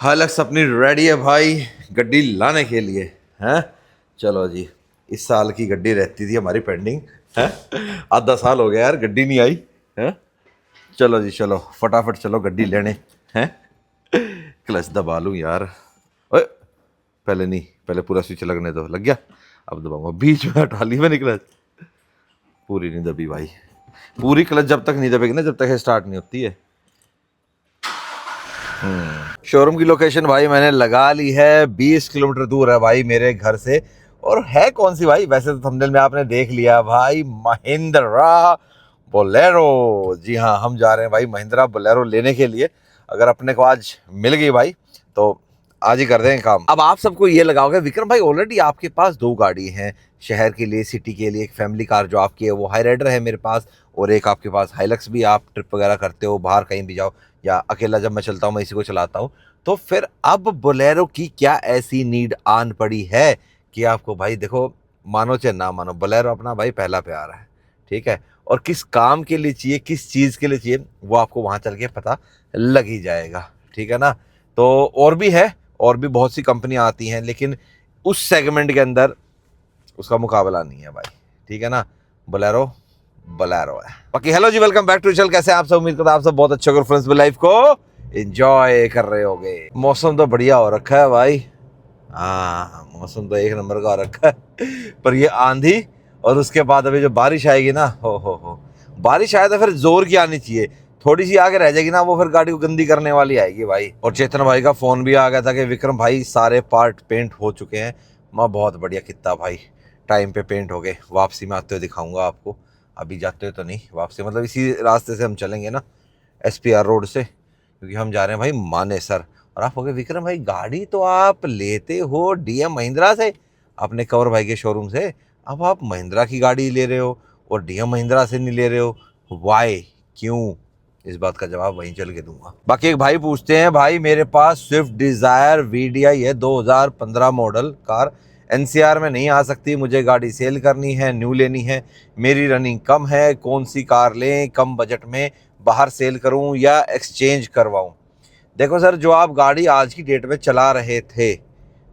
हालक्स अपनी रेडी है भाई गड्डी लाने के लिए। हैं चलो जी। इस साल की गड्डी रहती थी हमारी पेंडिंग है। आधा साल हो गया यार गड्डी नहीं आई है। चलो जी चलो फटाफट चलो गड्डी लेने हैं। क्लच दबा लूँ यार। ओए पहले नहीं, पहले पूरा स्विच लगने दो। लग गया, अब दबाऊंगा। बीच में हटा ली मैंने क्लच। पूरी नहीं दबी भाई। पूरी क्लच जब तक नहीं दबेगी ना, जब तक स्टार्ट नहीं होती है। शोरूम की लोकेशन भाई मैंने लगा ली है, 20 किलोमीटर दूर है भाई मेरे घर से। और है कौन सी भाई, वैसे तो थंबनेल में आपने देख लिया भाई, महिंद्रा बोलेरो। जी हाँ, हम जा रहे हैं भाई महिंद्रा बोलेरो लेने के लिए। अगर अपने को आज मिल गई भाई तो आज ही कर देंगे काम। अब आप सबको ये लगाओगे विक्रम भाई ऑलरेडी आपके पास दो गाड़ी हैं, शहर के लिए, सिटी के लिए। एक फैमिली कार जो आपकी है वो हाई राइडर है मेरे पास, और एक आपके पास हाइलक्स भी। आप ट्रिप वगैरह करते हो, बाहर कहीं भी जाओ, या अकेला जब मैं चलता हूँ मैं इसी को चलाता हूँ। तो फिर अब बोलेरो की क्या ऐसी नीड आन पड़ी है कि आपको भाई देखो, मानो चाहे ना मानो, बोलेरो अपना भाई पहला प्यार है। ठीक है, और किस काम के लिए चाहिए, किस चीज़ के लिए चाहिए, वो आपको वहाँ चल के पता लग ही जाएगा। ठीक है ना। तो और भी है, और भी बहुत सी कंपनियां आती हैं, लेकिन उस सेगमेंट के अंदर उसका मुकाबला नहीं है भाई। ठीक है ना। बोलेरो बोलेरो है। बाकी hello ji, welcome back to channel. कैसे आप सब? उम्मीद करता आप सब बहुत अच्छे हो, फ्रेंड्स लाइफ को एंजॉय कर रहे होगे। मौसम तो बढ़िया हो रखा है भाई। हाँ, मौसम तो एक नंबर का हो रखा है। पर ये आंधी और उसके बाद अभी जो बारिश आएगी ना, हो बारिश आए तो फिर जोर की आनी चाहिए। थोड़ी सी आगे रह जाएगी ना, वो फिर गाड़ी को गंदी करने वाली आएगी भाई। और चेतन भाई का फोन भी आ गया था कि विक्रम भाई सारे पार्ट पेंट हो चुके हैं। मैं बहुत बढ़िया कितना भाई, टाइम पे पेंट हो गए। वापसी में आते हुए दिखाऊंगा आपको, अभी जाते हुए तो नहीं। वापसी मतलब इसी रास्ते से हम चलेंगे ना, SPR रोड से, क्योंकि हम जा रहे हैं भाई मानेसर। और आप हो गए विक्रम भाई, गाड़ी तो आप लेते हो DM महिंद्रा से, अपने कंवर भाई के शोरूम से। अब आप महिंद्रा की गाड़ी ले रहे हो और DM महिंद्रा से नहीं ले रहे हो, वाई, क्यों? इस बात का जवाब वहीं चल के दूंगा। बाकी एक भाई पूछते हैं, भाई मेरे पास स्विफ्ट डिज़ायर VDI है, 2015 मॉडल कार, NCR में नहीं आ सकती, मुझे गाड़ी सेल करनी है, न्यू लेनी है, मेरी रनिंग कम है, कौन सी कार लें कम बजट में, बाहर सेल करूं या एक्सचेंज करवाऊं? देखो सर, जो आप गाड़ी आज की डेट में चला रहे थे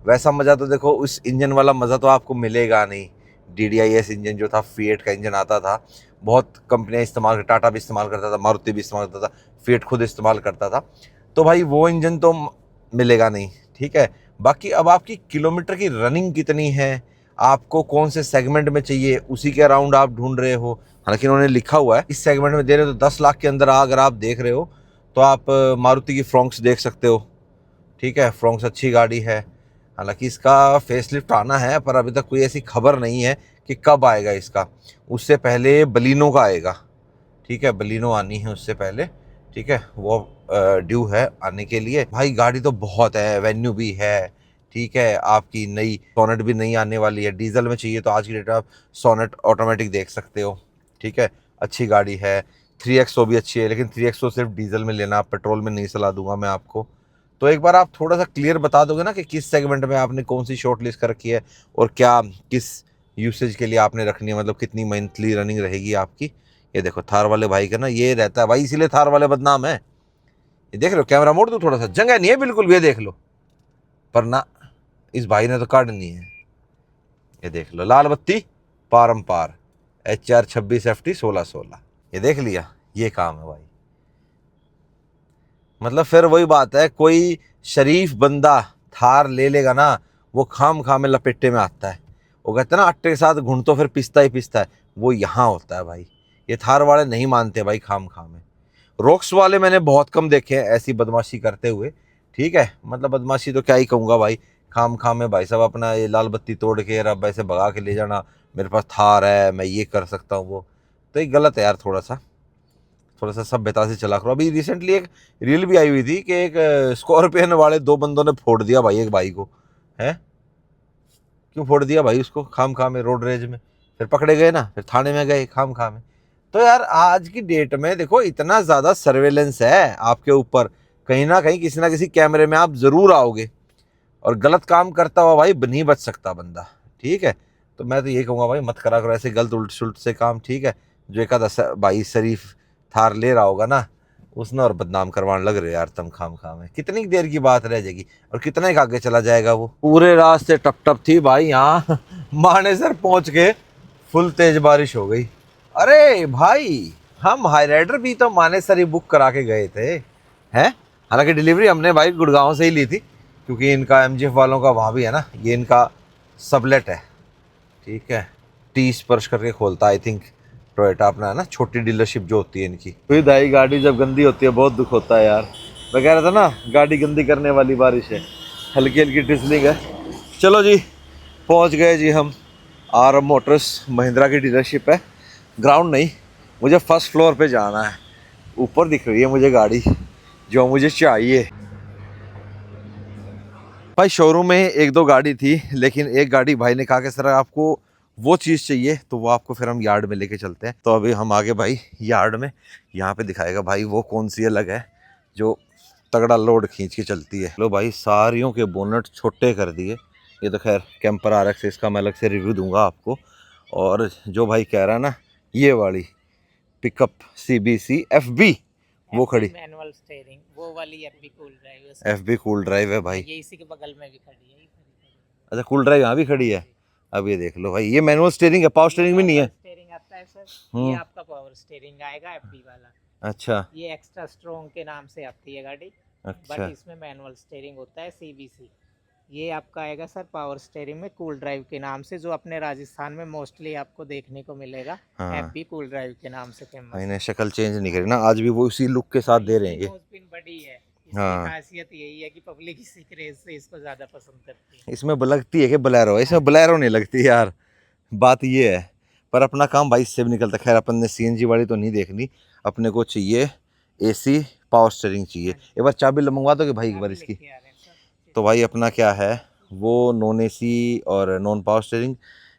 वैसा मज़ा तो देखो, उस इंजन वाला मज़ा तो आपको मिलेगा नहीं। DDIS इंजन जो था, फिएट का इंजन आता था, बहुत कंपनियां इस्तेमाल, टाटा भी इस्तेमाल करता था, मारुति भी इस्तेमाल करता था, फिएट खुद इस्तेमाल करता था। तो भाई वो इंजन तो मिलेगा नहीं। ठीक है। बाकी अब आपकी किलोमीटर की रनिंग कितनी है, आपको कौन से सेगमेंट में चाहिए, उसी के अराउंड आप ढूंढ रहे हो। हालांकि उन्होंने लिखा हुआ है इस सेगमेंट में दे रहे हो तो 10 लाख के अंदर अगर आप देख रहे हो तो आप मारुति की फ्रोंक्स देख सकते हो। ठीक है, फ्रोंक्स अच्छी गाड़ी है। हालांकि इसका फेसलिफ्ट आना है, पर अभी तक कोई ऐसी खबर नहीं है कि कब आएगा इसका। उससे पहले बलिनो का आएगा। ठीक है, बलिनो आनी है उससे पहले। ठीक है, वो ड्यू है आने के लिए। भाई गाड़ी तो बहुत है, वेन्यू भी है। ठीक है, आपकी नई सोनेट भी नई आने वाली है। डीजल में चाहिए तो आज की डेट में आप सोनेट ऑटोमेटिक देख सकते हो। ठीक है, अच्छी गाड़ी है। 3XO भी अच्छी है, लेकिन 3XO सिर्फ डीजल में लेना, पेट्रोल में नहीं सलाह दूंगा मैं आपको। तो एक बार आप थोड़ा सा क्लियर बता दोगे ना कि किस सेगमेंट में आपने कौन सी शॉर्ट लिस्ट कर रखी है, और क्या किस यूसेज के लिए आपने रखनी है, मतलब कितनी मंथली रनिंग रहेगी आपकी। ये देखो थार वाले भाई का ना ये रहता है भाई, इसीलिए थार वाले बदनाम है। ये देख लो, कैमरा मोड़ दो थोड़ा सा, जगह नहीं है बिल्कुल भी, ये देख लो। पर ना, इस भाई ने तो काटनी है। ये देख लो, लाल बत्ती पारंपार, HR 26 FT 1616। ये देख लिया, ये काम है भाई। मतलब फिर वही बात है, कोई शरीफ बंदा थार ले लेगा ना, वो खाम खाम में लपेटे में आता है। वो कहते हैं ना, अट्टे के साथ घुन तो फिर पिसता ही पिसता है, वो यहाँ होता है भाई। ये थार वाले नहीं मानते भाई खाम खाम में। रोक्स वाले मैंने बहुत कम देखे हैं ऐसी बदमाशी करते हुए। ठीक है, मतलब बदमाशी तो क्या ही कहूँगा भाई, खाम खाम में भाई साहब अपना ये लाल बत्ती तोड़ के अब ऐसे भगा के ले जाना, मेरे पास थार है मैं ये कर सकता हूँ वो। तो ये गलत है यार, थोड़ा सा सभ्यता से चला करो। अभी रिसेंटली एक रील भी आई हुई थी कि एक स्कॉर्पियन वाले दो बंदों ने फोड़ दिया भाई एक भाई को। है, क्यों फोड़ दिया भाई उसको? खाम खा में, रोड रेज में। फिर पकड़े गए ना, फिर थाने में गए खाम खा में। तो यार आज की डेट में देखो, इतना ज़्यादा सर्वेलेंस है आपके ऊपर, कहीं ना कहीं किसी ना किसी कैमरे में आप ज़रूर आओगे, और गलत काम करता हुआ भाई नहीं बच सकता बंदा। ठीक है, तो मैं तो यही कहूँगा भाई, मत करा करो ऐसे गलत उल्ट सुलट से काम। ठीक है, जो एक आधा भाई शरीफ थार ले रहा होगा ना, उसने और बदनाम करवाने लग रहे यार तुम खाम खाम है। कितनी देर की बात रह जाएगी और कितना ही आगे चला जाएगा वो। पूरे रास्ते टप टप थी भाई, यहाँ मानेसर पहुंच के फुल तेज बारिश हो गई। अरे भाई हम हाई राइडर भी तो मानेसर ही बुक करा के गए थे हैं। हालांकि डिलीवरी हमने भाई गुड़गांव से ही ली थी, क्योंकि इनका एमजीएफ वालों का वहाँ भी है ना, ये इनका सबलेट है। ठीक है, टी स्पर्श करके खोलता आई थिंक टोयोटा अपना है ना, छोटी डीलरशिप जो होती है इनकी। फिर दाई गाड़ी जब गंदी होती है बहुत दुख होता है यार। मैं कह रहा था ना गाड़ी गंदी करने वाली बारिश है, हल्की हल्की ड्रिजलिंग है। चलो जी पहुंच गए जी हम। आर मोटर्स महिंद्रा की डीलरशिप है। ग्राउंड नहीं, मुझे फर्स्ट फ्लोर पे जाना है। ऊपर दिख रही है मुझे गाड़ी जो मुझे चाहिए। भाई शोरूम में एक दो गाड़ी थी, लेकिन एक गाड़ी भाई ने कहा कि सर आपको वो चीज़ चाहिए तो वो आपको फिर हम यार्ड में लेके चलते हैं। तो अभी हम आगे भाई यार्ड में, यहाँ पे दिखाएगा भाई वो कौन सी अलग है जो तगड़ा लोड खींच के चलती है। लो भाई सारियों के बोनट छोटे कर दिए। ये तो खैर कैंपर आरएक्स, इसका मैं अलग से रिव्यू दूंगा आपको। और जो भाई कह रहा है ना ये वाली पिकअप सीबीसी एफबी वो खड़ी, मैनुअल स्टीयरिंग वो वाली FB cool drive, FB cool drive है भाई। ये इसी के बगल में भी खड़ी है। अच्छा कूल ड्राइव यहाँ भी खड़ी है। अब ये देख लो भाई, ये मैनुअल स्टीयरिंग है, पावर स्टीयरिंग भी नहीं है। स्टीयरिंग आता है सर, ये आपका पावर स्टीयरिंग आएगा एफबी वाला। अच्छा, ये एक्स्ट्रा स्ट्रॉन्ग के नाम से आती है गाड़ी। अच्छा बट इसमें मैनुअल स्टीयरिंग होता है सीबीसी। ये आपका आएगा सर पावर स्टीयरिंग में कूल ड्राइव के नाम से, जो अपने राजस्थान में मोस्टली आपको देखने को मिलेगा। हाँ। एफबी कूल ड्राइव के नाम से फेमस। इन्हें शक्ल चेंज नहीं करी ना, आज भी वो उसी लुक के साथ दे रहे हैं ये। पिन बड़ी है, इसकी हाँ खासियत यही है कि पब्लिक इसी क्रेज से इसको ज्यादा पसंद करती है। इसमें लगती है कि बोलेरो है, इसमें बोलेरो नहीं लगती यार, बात ये है। पर अपना काम भाई इससे भी निकलता। खैर अपन ने सीएनजी वाली तो नहीं देखनी, अपने को चाहिए एसी पावर स्टीयरिंग चाहिए। एक बार चाबी मंगवा दोगे भाई एक बार इसकी। तो भाई अपना क्या है वो नॉन एसी और नॉन पावर स्टीयरिंग,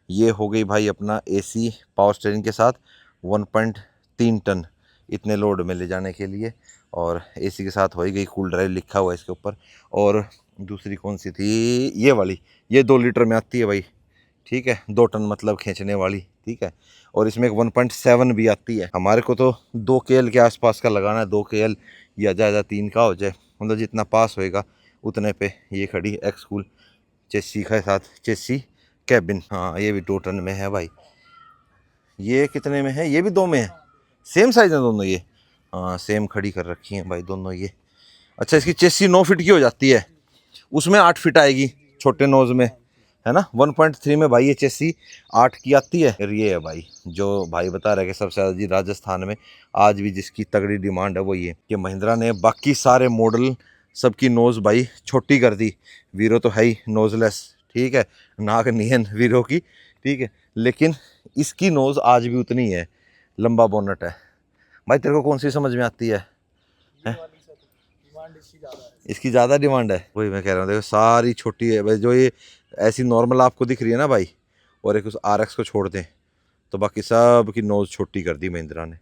ये हो गई भाई अपना एसी पावर स्टीयरिंग के साथ 1.3 टन इतने लोड में ले जाने के लिए। और एसी के साथ हो ही गई कूल ड्राइव लिखा हुआ है इसके ऊपर। और दूसरी कौन सी थी, ये वाली, ये 2 लीटर में आती है भाई। ठीक है 2 टन मतलब खींचने वाली। ठीक है, और इसमें एक 1.7 भी आती है। हमारे को तो 2 KL के आसपास का लगाना है, 2 KL या ज़्यादा 3 का हो जाए, मतलब जितना पास होएगा उतने पे। ये खड़ी एक्स कूल चेसी के साथ, चेसी कैबिन। हाँ ये भी 2 टन में है भाई। ये कितने में है, ये भी 2 में है, सेम साइज है दोनों ये। हाँ सेम खड़ी कर रखी हैं भाई दोनों ये। अच्छा इसकी चेसी 9 फीट की हो जाती है, उसमें 8 फीट आएगी छोटे नोज में, है ना। 1.3 में भाई ये चेसी 8 की आती है। फिर ये है भाई जो भाई बता रहे कि सबसे ज़्यादा जी राजस्थान में आज भी जिसकी तगड़ी डिमांड है वो ये कि महिंद्रा ने बाकी सारे मॉडल सबकी नोज़ भाई छोटी कर दी। वीरो तो है ही नोजलेस, ठीक है, नाक नहीं है वीरो की, ठीक है, लेकिन इसकी नोज़ आज भी उतनी है, लंबा बोनट है। भाई तेरे को कौन सी समझ में आती है? इसकी ज़्यादा डिमांड है, वही मैं कह रहा हूँ। देखो सारी छोटी है भाई, जो ये ऐसी नॉर्मल आपको दिख रही है ना भाई, और एक उस RX को छोड़ दें तो बाकी सब की नोज़ छोटी कर दी महिंद्रा ने।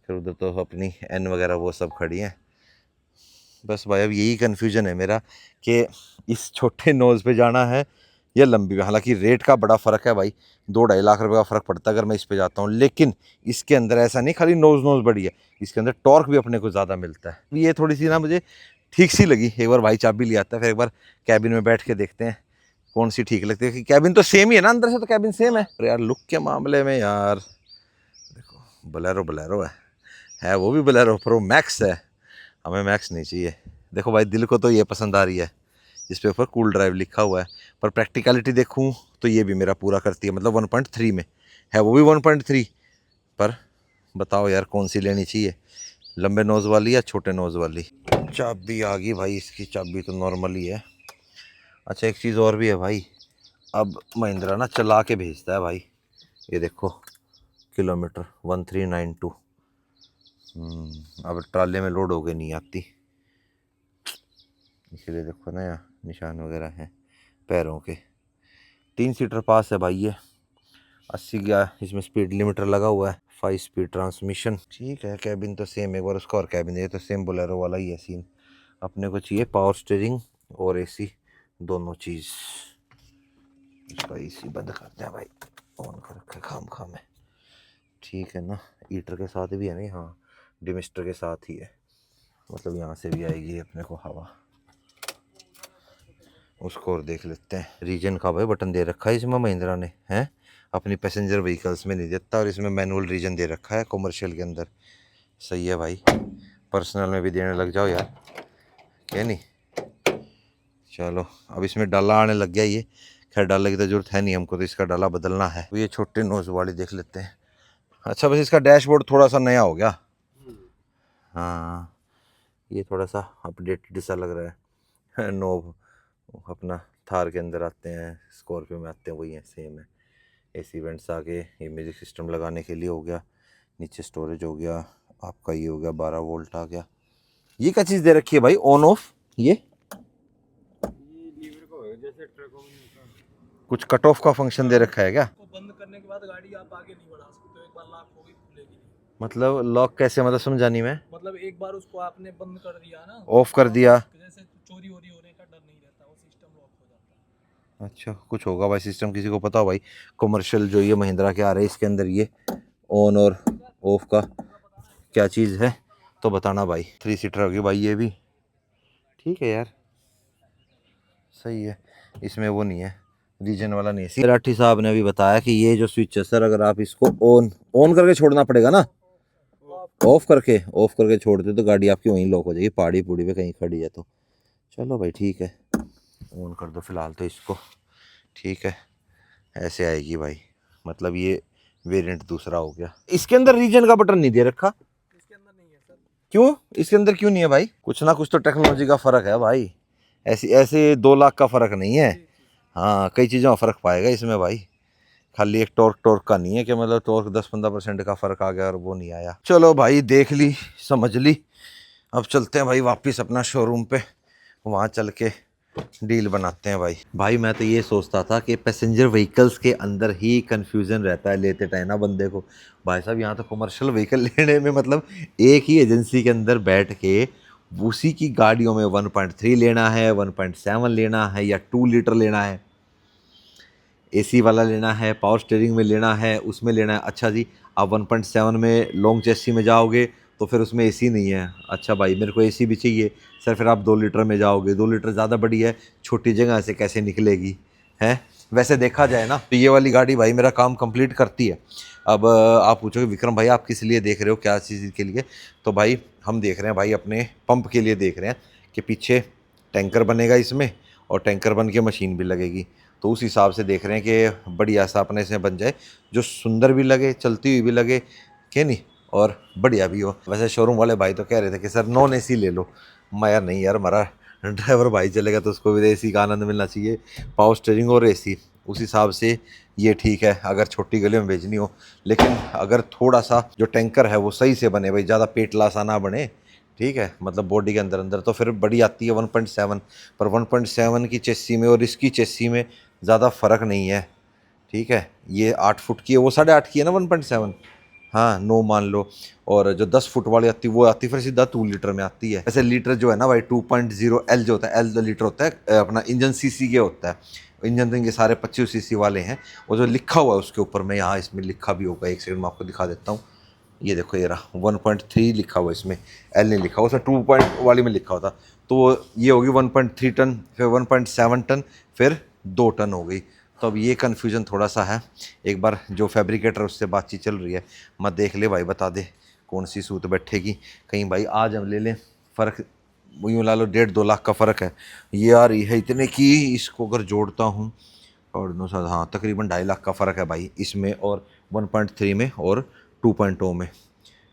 फिर उधर तो अपनी N वगैरह वो सब खड़ी हैं। बस भाई अब यही कन्फ्यूजन है मेरा कि इस छोटे नोज़ पे जाना है या लंबी पे। हालांकि रेट का बड़ा फ़र्क है भाई, 2-2.5 लाख रुपए का फ़र्क पड़ता है अगर मैं इस पे जाता हूँ। लेकिन इसके अंदर ऐसा नहीं खाली नोज़ बड़ी है, इसके अंदर टॉर्क भी अपने को ज़्यादा मिलता है। ये थोड़ी सी ना मुझे ठीक सी लगी। एक बार भाई चाबी ले आता है, फिर एक बार कैबिन में बैठ के देखते हैं कौन सी ठीक लगती है। कि कैबिन तो सेम ही है ना, अंदर से तो कैबिन सेम है। अरे यार लुक के मामले में यार देखो बोलेरो है वो भी बोलेरो प्रो मैक्स है, हमें मैक्स नहीं चाहिए। देखो भाई दिल को तो ये पसंद आ रही है जिस पे ऊपर कूल ड्राइव लिखा हुआ है, पर प्रैक्टिकलिटी देखूं तो ये भी मेरा पूरा करती है। मतलब 1.3 में है, वो भी 1.3। पर बताओ यार कौन सी लेनी चाहिए, लंबे नोज़ वाली या छोटे नोज़ वाली। चाबी आ गई भाई, इसकी चाबी तो नॉर्मल ही है। अच्छा एक चीज़ और भी है भाई, अब महिंद्रा ना चला के भेजता है भाई। ये देखो किलोमीटर 1392। अब ट्राले में लोड हो के नहीं आती, इसलिए देखो ना यहाँ निशान वगैरह हैं पैरों के। 3 सीटर पास है भाई ये, 80 का इसमें स्पीड लिमिटर लगा हुआ है, 5 स्पीड ट्रांसमिशन। ठीक है कैबिन तो सेम, एक बार उसका और कैबिन, ये तो सेम बोलेरो वाला ही है सीन। अपने को चाहिए पावर स्टीयरिंग और एसी दोनों चीज़। इसका एसी बंद करते हैं भाई, ऑन कर रखे खाम है। ठीक है ना, हीटर के साथ भी है नहीं, हाँ डिमिस्टर के साथ ही है। मतलब यहाँ से भी आएगी अपने को हवा। उसको और देख लेते हैं। रीजन का भाई बटन दे रखा है इसमें महिंद्रा ने, हैं अपनी पैसेंजर व्हीकल्स में नहीं देता, और इसमें मैनुअल रीजन दे रखा है कॉमर्शियल के अंदर। सही है भाई, पर्सनल में भी देने लग जाओ यार, क्या नहीं। चलो अब इसमें डाला आने लग गया ये, खैर डालने की तो जरूरत है नहीं हमको, तो इसका डाला बदलना है। तो ये छोटे नोज वाली देख लेते हैं। अच्छा बस इसका डैशबोर्ड थोड़ा सा नया हो गया, हाँ ये थोड़ा सा अपडेटेड सा लग रहा है। नोब अपना थार के अंदर आते हैं, स्कॉर्पियो में आते हैं, वही है सेम है। एसी वेंट्स आगे, ये म्यूजिक सिस्टम लगाने के लिए हो गया, नीचे स्टोरेज हो गया आपका, ये हो गया 12 वोल्ट आ गया। ये क्या चीज़ दे रखी है भाई ऑन ऑफ, ये लीवर का होगा जैसे ट्रकों में होता है। कुछ कट ऑफ का फंक्शन दे रखा है क्या? को बंद करने के बाद गाड़ी आप आगे नहीं बढ़ा सकते हो, एक बार लॉक होगी खुलेगी नहीं। मतलब लॉक कैसे, मतलब समझा नहीं मैं। मतलब एक बार उसको आपने बंद कर दिया ना, ऑफ कर दिया, जैसे चोरी वोरी होने का डर नहीं रहता, वो सिस्टम लॉक हो जाता है। अच्छा कुछ होगा भाई सिस्टम, किसी को पता हो भाई। कमर्शियल जो ये महिंद्रा के आ रहे हैं इसके अंदर ये ऑन और ऑफ का क्या चीज़ है तो बताना भाई। 3 सीटर होगी भाई ये भी, ठीक है यार सही है। इसमें वो नहीं है, रीजन वाला नहीं है। राठी साहब ने अभी बताया कि ये जो स्विच है सर, अगर आप इसको ऑन ऑन करके छोड़ना पड़ेगा ना, ऑफ करके छोड़ते तो गाड़ी आपकी वहीं लॉक हो जाएगी, पहाड़ी पूड़ी पे कहीं खड़ी है तो। चलो भाई ठीक है, ऑन कर दो फिलहाल तो इसको, ठीक है ऐसे आएगी भाई। मतलब ये वेरिएंट दूसरा हो गया। इसके अंदर रीजन का बटन नहीं दे रखा, इसके अंदर नहीं है सर। क्यों इसके अंदर क्यों नहीं है भाई? कुछ ना कुछ तो टेक्नोलॉजी का फर्क है भाई, ऐसे ऐसे 2 लाख का फर्क नहीं है। हाँ कई चीज़ों में फ़र्क पाएगा इसमें भाई, खाली एक टॉर्क का नहीं है कि मतलब टॉर्क 10-15% का फ़र्क आ गया और वो नहीं आया। चलो भाई देख ली समझ ली, अब चलते हैं भाई वापस अपना शोरूम पे, वहाँ चल के डील बनाते हैं भाई। मैं तो ये सोचता था कि पैसेंजर व्हीकल्स के अंदर ही कन्फ्यूज़न रहता है लेते टाइम ना बंदे को। भाई साहब यहाँ तो कमर्शियल व्हीकल लेने में मतलब एक ही एजेंसी के अंदर बैठ के उसी की गाड़ियों में 1.3 लेना है, 1.7 लेना है या 2 लीटर लेना है, एसी वाला लेना है, पावर स्टीयरिंग में लेना है, उसमें लेना है। अच्छा जी आप 1.7 में लॉन्ग चेसी में जाओगे तो फिर उसमें एसी नहीं है, अच्छा भाई मेरे को एसी भी चाहिए सर, फिर आप 2 लीटर में जाओगे, 2 लीटर ज़्यादा बड़ी है, छोटी जगह से कैसे निकलेगी है। वैसे देखा जाए ना तो ये वाली गाड़ी भाई मेरा काम कंप्लीट करती है। अब आप पूछोगे विक्रम भाई आप किस लिए देख रहे हो, क्या चीज़ के लिए? तो भाई हम देख रहे हैं भाई अपने पंप के लिए देख रहे हैं कि पीछे टैंकर बनेगा इसमें, और टैंकर बन के मशीन भी लगेगी, तो उस हिसाब से देख रहे हैं कि बढ़िया सा अपने से बन जाए, जो सुंदर भी लगे, चलती हुई भी लगे, क्या नहीं, और बढ़िया भी हो। वैसे शोरूम वाले भाई तो कह रहे थे कि सर नॉन एसी ले लो, मैं यार नहीं यार, हमारा ड्राइवर भाई चलेगा तो उसको भी एसी का आनंद मिलना चाहिए, पावर स्टीयरिंग और एसी, उस हिसाब से ये ठीक है अगर छोटी गली में भेजनी हो। लेकिन अगर थोड़ा सा जो टैंकर है वो सही से बने भाई, ज़्यादा पेट लासा ना बने, ठीक है, मतलब बॉडी के अंदर अंदर, तो फिर बड़ी आती है 1.7, पर 1.7 की चेसी में और इसकी चेसी में ज़्यादा फ़र्क नहीं है, ठीक है। ये 8 फुट की है, वो 8.5 की है ना 1.7, हाँ 9 मान लो, और जो 10 फुट वाली आती है वो आती फिर सीधा 2 लीटर में आती है। ऐसे लीटर जो है ना भाई 2.0 एल जो होता है, एल लीटर होता है अपना इंजन सीसी के होता है, इंजन तो इनके सारे 25 सीसी वाले हैं, वो जो लिखा हुआ है उसके ऊपर में, यहाँ इसमें लिखा भी होगा, एक सेकंड में आपको दिखा देता हूँ, ये देखो ये रहा 1.3 लिखा हुआ इसमें, एल नहीं लिखा हुआ, उसमें 2 पॉइंट वाली में लिखा होता, तो ये होगी 1.3 टन, फिर 1.7 टन, फिर 2 टन हो गई। तो अब ये कन्फ्यूज़न थोड़ा सा है, एक बार जो फैब्रिकेटर उससे बातचीत चल रही है, मत देख ले भाई, बता दे कौन सी सूत बैठेगी, कहीं भाई आज हम ले लें, फ़र्क यूँ ला लो 1.5-2 लाख का फ़र्क है, ये आ रही है इतने की, इसको अगर जोड़ता हूँ और 9 साल, हाँ तकरीबन 2.5 लाख का फ़र्क है भाई इसमें और 1.3 में और 2.0 में,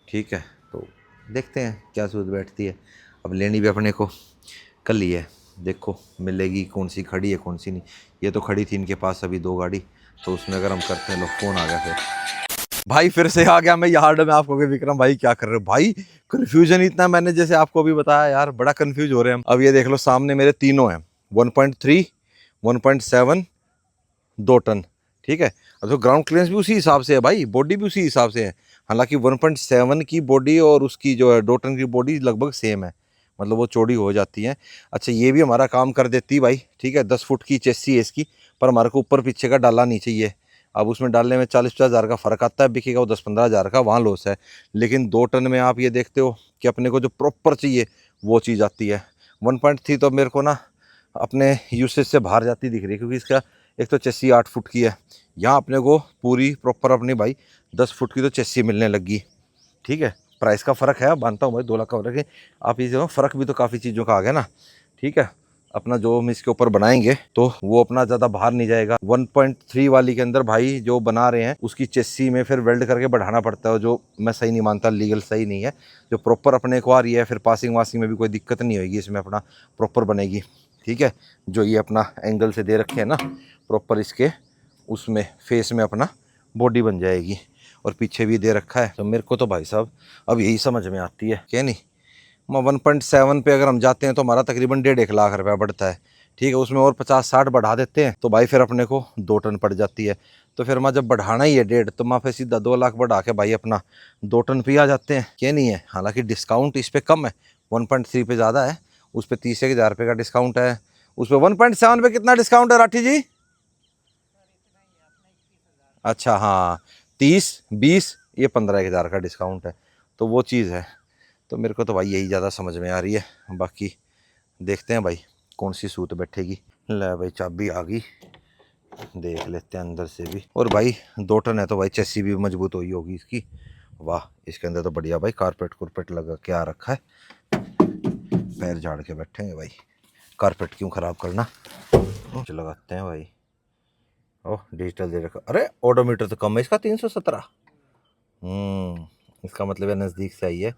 ठीक है। तो देखते हैं क्या सूरत बैठती है, अब लेनी भी अपने को कल ही है, देखो मिलेगी कौन सी खड़ी है कौन सी नहीं। ये तो खड़ी थी इनके पास अभी 2 गाड़ी, तो उसमें अगर हम करते हैं, लो फ़ोन आ गया फिर भाई, फिर से आ गया मैं यार्ड में, आपको कि विक्रम भाई क्या कर रहे हो भाई, कन्फ्यूजन इतना, मैंने जैसे आपको अभी बताया यार बड़ा कन्फ्यूज हो रहे हैं हम। अब ये देख लो सामने मेरे तीनों हैं 1.3, 1.7, 2 टन, ठीक है। अब तो ग्राउंड क्लियरेंस भी उसी हिसाब से है भाई, बॉडी भी उसी हिसाब से है, हालांकि 1.7 की बॉडी और उसकी जो है 2 टन की बॉडी लगभग सेम है, मतलब वो चौड़ी हो जाती है। अच्छा ये भी हमारा काम कर देती भाई, ठीक है, 10 फुट की चेसी है इसकी, पर हमारे को ऊपर पीछे का डाला नहीं चाहिए, अब उसमें डालने में 40-50 हज़ार का फ़र्क आता है, बिकेगा वो 10-15 हज़ार का, वहाँ लॉस है। लेकिन 2 टन में आप ये देखते हो कि अपने को जो प्रॉपर चाहिए वो चीज़ आती है। 1.3 तो मेरे को ना अपने यूसेज से बाहर जाती दिख रही है, क्योंकि इसका एक तो चेसी 8 फुट की है, यहाँ अपने को पूरी प्रॉपर अपनी भाई 10 फुट की तो चेसी मिलने लगी। ठीक है, प्राइस का फ़र्क है, मानता हूँ भाई 2 लाख का फ़र्क है, आप ये फ़र्क भी तो काफ़ी चीज़ों का आ गया ना। ठीक है, अपना जो हम इसके ऊपर बनाएंगे तो वो अपना ज़्यादा बाहर नहीं जाएगा। 1.3 वाली के अंदर भाई जो बना रहे हैं उसकी चेसी में फिर वेल्ड करके बढ़ाना पड़ता है, जो मैं सही नहीं मानता, लीगल सही नहीं है। जो प्रॉपर अपने को आ रही है, फिर पासिंग वासिंग में भी कोई दिक्कत नहीं होगी, इसमें अपना प्रॉपर बनेगी। ठीक है, जो ये अपना एंगल से दे रखे हैं ना प्रॉपर, इसके उसमें फेस में अपना बॉडी बन जाएगी, और पीछे भी दे रखा है। तो मेरे को तो भाई साहब अब यही समझ में आती है क्या नहीं, 1.7 पे अगर हम जाते हैं तो हमारा तकरीबन 1.5 लाख रुपया बढ़ता है। ठीक है, उसमें और 50-60 बढ़ा देते हैं तो भाई फिर अपने को 2 टन पड़ जाती है। तो फिर मैं जब बढ़ाना ही है 1.5, तो मैं फिर सीधा 2 लाख बढ़ा के भाई अपना 2 टन पे आ जाते हैं, क्या नहीं है। हालांकि डिस्काउंट इस पर कम है, 1.3 पे ज़्यादा है, उस पर 30,000 रुपये का डिस्काउंट है। उस पर 1.7 पे कितना डिस्काउंट है राठी जी? अच्छा हाँ, 30, 20, ये 15,000 का डिस्काउंट है, तो वो चीज़ है। तो मेरे को तो भाई यही ज़्यादा समझ में आ रही है, बाकी देखते हैं भाई कौन सी सूत बैठेगी। ले भाई चाबी आ गई, देख लेते हैं अंदर से भी। और भाई 2 टन है तो भाई चेसी भी मजबूत हुई होगी इसकी। वाह, इसके अंदर तो बढ़िया भाई कारपेट कुरपेट लगा के आ रखा है, पैर झाड़ के बैठेंगे भाई, कारपेट क्यों ख़राब करना। चलो लगाते हैं भाई। ओह, डिजिटल दे रखा, अरे ओडोमीटर तो कम है इसका, 317। इसका मतलब है नज़दीक से आई है।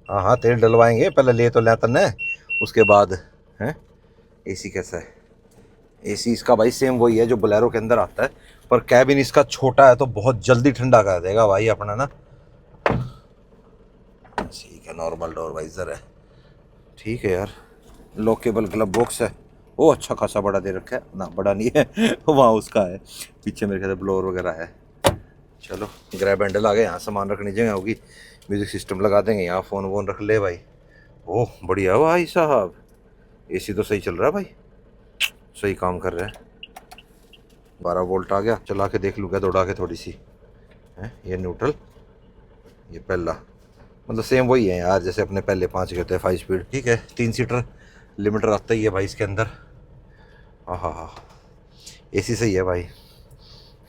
हाँ हाँ, तेल डलवाएंगे, पहले ले तो लेता न, उसके बाद हैं। एसी कैसा है? एसी इसका भाई सेम वही है जो बोलेरो के अंदर आता है, पर कैबिन इसका छोटा है तो बहुत जल्दी ठंडा कर देगा भाई अपना ना। ठीक है, नॉर्मल डोर वाइजर है। ठीक है यार, लॉकेबल ग्लव बॉक्स है, वो अच्छा खासा बड़ा दे रखा है ना, बड़ा नहीं है वहाँ उसका है, पीछे मेरे ख्याल से ब्लोअर वगैरह है। चलो, ग्रैब हैंडल आ गए, यहाँ सामान रखने जगह होगी, म्यूज़िक सिस्टम लगा देंगे, यहाँ फ़ोन वोन रख ले भाई। ओह बढ़िया भाई साहब, एसी तो सही चल रहा है भाई, सही काम कर रहा है। 12 वोल्ट आ गया, चला के देख लूँगा दौड़ा के थोड़ी सी है। ये न्यूट्रल, ये पहला, मतलब सेम वही है यार जैसे अपने पहले 5 के होते हैं 5 स्पीड। ठीक है, 3 सीटर लिमिटर आता ही है भाई इसके अंदर। हाँ हाँ हाँ, एसी सही है भाई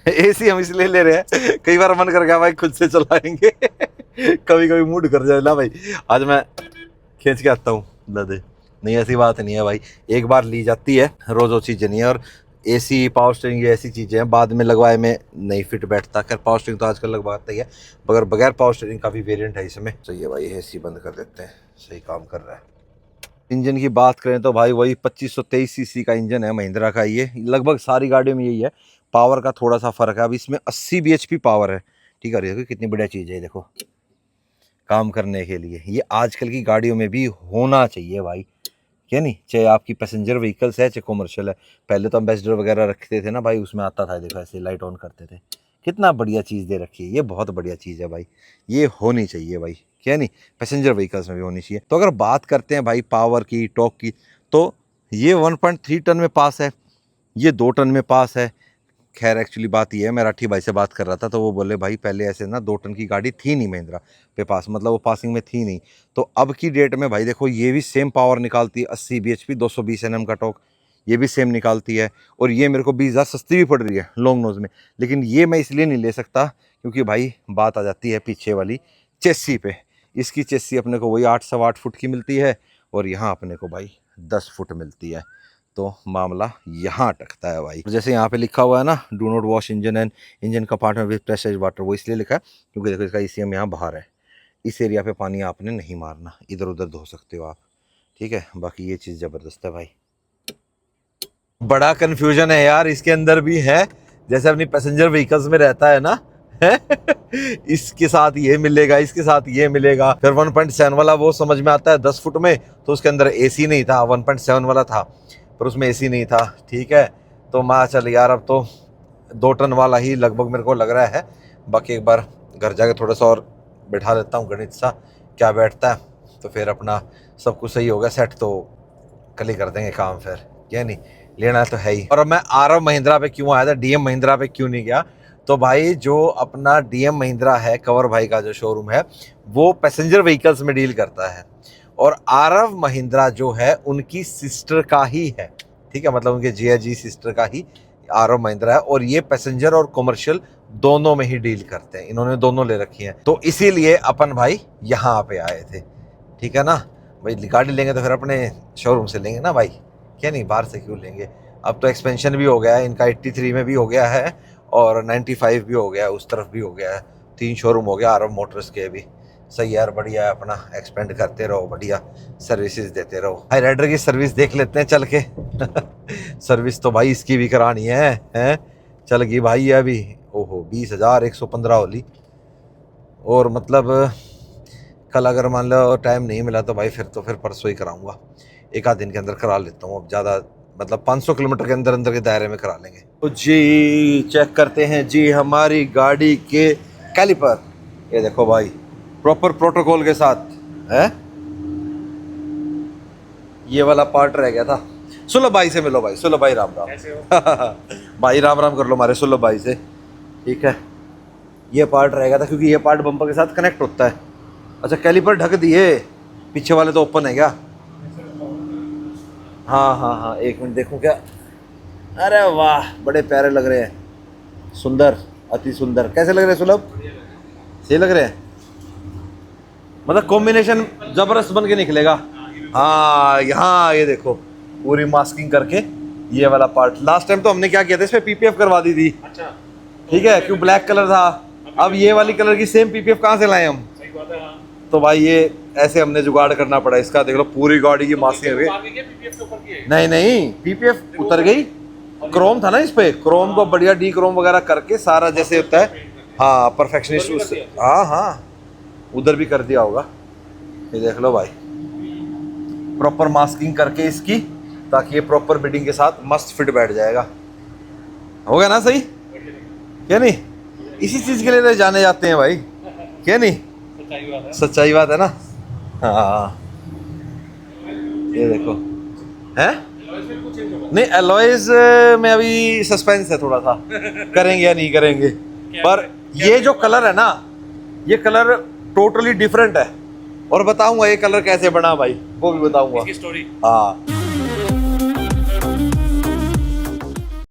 एसी हम इसलिए ले रहे हैं, कई बार मन कर गया भाई खुद से चलाएंगे कभी कभी मूड कर जाए ना भाई, आज मैं खींच के आता हूँ दादे। नहीं ऐसी बात नहीं है भाई, एक बार ली जाती है, रोज़ वो चीज़ें नहीं है। और एसी पावर स्टीयरिंग ये ऐसी चीज़ें हैं बाद में लगवाए में नहीं फिट बैठता। खैर पावर स्टीयरिंग तो आजकल लगवाता ही है, मगर बगैर पावर स्टीयरिंग का भी वेरिएंट है इसमें। सही है भाई, एसी बंद कर देते हैं, सही काम कर रहा है। इंजन की बात करें तो भाई वही 2523 सीसी का इंजन है महिंद्रा का, ये लगभग सारी गाड़ियों में यही है। पावर का थोड़ा सा फ़र्क है, अब इसमें 80 bhp पावर है। ठीक है, देखो कितनी बढ़िया चीज़ है, देखो काम करने के लिए ये आजकल की गाड़ियों में भी होना चाहिए भाई, क्या नहीं, चाहे आपकी पैसेंजर व्हीकल्स है चाहे कॉमर्शियल है। पहले तो एम्बेसडर वगैरह रखते थे ना भाई, उसमें आता था, देखो ऐसे लाइट ऑन करते थे, कितना बढ़िया चीज़ दे रखी है, ये बहुत बढ़िया चीज़ है भाई, ये होनी चाहिए भाई, क्या नहीं, पैसेंजर व्हीकल्स में भी होनी चाहिए। तो अगर बात करते हैं भाई पावर की, टॉर्क की, तो ये 1.3 टन में पास है, ये 2 टन में पास है। खैर एक्चुअली बात ये है, मैं राठी भाई से बात कर रहा था तो वो बोले भाई पहले ऐसे ना 2 टन की गाड़ी थी नहीं महिंद्रा पे पास, मतलब वो पासिंग में थी नहीं। तो अब की डेट में भाई देखो ये भी सेम पावर निकालती है, 80 bhp 220 Nm का टॉर्क, ये भी सेम निकालती है। और ये मेरे को 20,000 सस्ती भी पड़ रही है लॉन्ग नोज में, लेकिन ये मैं इसलिए नहीं ले सकता क्योंकि भाई बात आ जाती है पीछे वाली चेस्सी पे। इसकी चेस्सी अपने को वही 8-8 फुट की मिलती है, और यहाँ अपने को भाई 10 फुट मिलती है, तो मामला यहाँ अटकता है भाई। जैसे यहाँ पे लिखा हुआ है ना, do not wash engine and engine compartment with pressurised water, वो इसलिए लिखा है क्योंकि देखो इसका ईसीएम यहाँ बाहर है, इस एरिया पे पानी आपने नहीं मारना, इधर उधर धो सकते हो आप। ठीक है, बाकी ये चीज़ ज़बरदस्त है भाई। बड़ा कन्फ्यूजन है यार इसके अंदर भी है, जैसे अपनी पैसेंजर व्हीकल्स में रहता है ना इसके साथ ये मिलेगा, इसके साथ ये मिलेगा। फिर 1.7 वाला वो समझ में आता है 10 फुट में, तो उसके अंदर एसी नहीं था, 1.7 वाला था पर उसमें एसी नहीं था। ठीक है, तो मैं चल यार अब तो 2 टन वाला ही लगभग मेरे को लग रहा है। बाकी एक बार घर जाके थोड़ा सा और बैठा लेता हूँ गणित सा, क्या बैठता है, तो फिर अपना सब कुछ सही होगा सेट, तो कल ही कर देंगे काम फिर, क्या नहीं, लेना तो है ही। और अब मैं आरव महिंद्रा पे क्यों आया था, डीएम महिंद्रा पे क्यों नहीं गया, तो भाई जो अपना डीएम महिंद्रा है, कंवर भाई का जो शोरूम है, वो पैसेंजर व्हीकल्स में डील करता है, और आरव महिंद्रा जो है उनकी सिस्टर का ही है, ठीक है, मतलब उनके जिया जी सिस्टर का ही आरव महिंद्रा है, और ये पैसेंजर और कमर्शियल दोनों में ही डील करते हैं, इन्होंने दोनों ले रखी हैं। तो इसीलिए अपन भाई यहाँ पे आए थे, ठीक है ना भाई। गाड़ी लेंगे तो फिर अपने शोरूम से लेंगे ना भाई, क्या नहीं, बाहर से क्यों लेंगे। अब तो एक्सपेंशन भी हो गया है इनका, 83 में भी हो गया है और 95 भी हो गया है, उस तरफ भी हो गया है, 3 शोरूम हो गया आरव मोटर्स के भी। सही यार, बढ़िया है, अपना एक्सपेंड करते रहो, बढ़िया सर्विसेज देते रहो। हाई राइडर की सर्विस देख लेते हैं चल के सर्विस तो भाई इसकी भी करानी है, हैं? चल गई भाई अभी, ओहो 20,115 होली। और मतलब कल अगर मान लो टाइम नहीं मिला तो भाई फिर परसों ही कराऊंगा, एक आध दिन के अंदर करा लेता हूँ। अब ज़्यादा मतलब 500 किलोमीटर के अंदर के दायरे में करा लेंगे। तो जी चेक करते हैं जी हमारी गाड़ी के कैलिपर, ये देखो भाई प्रॉपर प्रोटोकॉल के साथ है। ये वाला पार्ट रह गया था। सुलभ भाई से मिलो भाई, सुलभ भाई राम राम भाई राम राम कर लो हमारे सुलभ भाई से, ठीक है। ये पार्ट रह गया था क्योंकि ये पार्ट बम्पर के साथ कनेक्ट होता है। अच्छा कैलिपर ढक दिए, पीछे वाले तो ओपन है क्या? हाँ हाँ हाँ, एक मिनट देखूं क्या। अरे वाह बड़े प्यारे लग रहे हैं, सुंदर, अति सुंदर। कैसे लग रहे हैं सुलभ? सही लग रहे हैं, मतलब कॉम्बिनेशन जबरदस्त बन के निकलेगा। हाँ यहाँ ये देखो पूरी मास्किंग करके ये वाला पार्ट। लास्ट टाइम तो हमने क्या किया था, इसमें पीपीएफ करवा दी थी, अच्छा ठीक है, क्यों ब्लैक कलर था। अब ये वाली कलर की सेम पीपीएफ कहाँ से लाए हम? सही बात है। हाँ तो भाई ये ऐसे हमने जुगाड़ करना पड़ा इसका। देख लो पूरी गाड़ी की मास्किंग है। पीपीएफ के ऊपर की है। नहीं नहीं पीपीएफ उतर गई, क्रोम था ना इस पे, क्रोम को बढ़िया डी क्रोम वगैरह करके सारा जैसे होता है, हाँ परफेक्शनिस्ट उस, हाँ हाँ उधर भी कर दिया होगा। ये देख लो भाई प्रॉपर मास्किंग करके इसकी, ताकि ये प्रॉपर बिडिंग के साथ मस्त फिट बैठ जाएगा। हो गया ना सही, क्या नहीं? इसी चीज़ के लिए तो जाने जाते हैं भाई, क्या नहीं? सच्चाई बात है ना। हाँ ये देखो है, नहीं एलॉयज में अभी सस्पेंस है थोड़ा सा, करेंगे या नहीं करेंगे। पर ये जो कलर है ना, ये कलर टोटली डिफरेंट है, और बताऊंगा ये कलर कैसे बना भाई, वो भी बताऊंगा। स्टोरी हाँ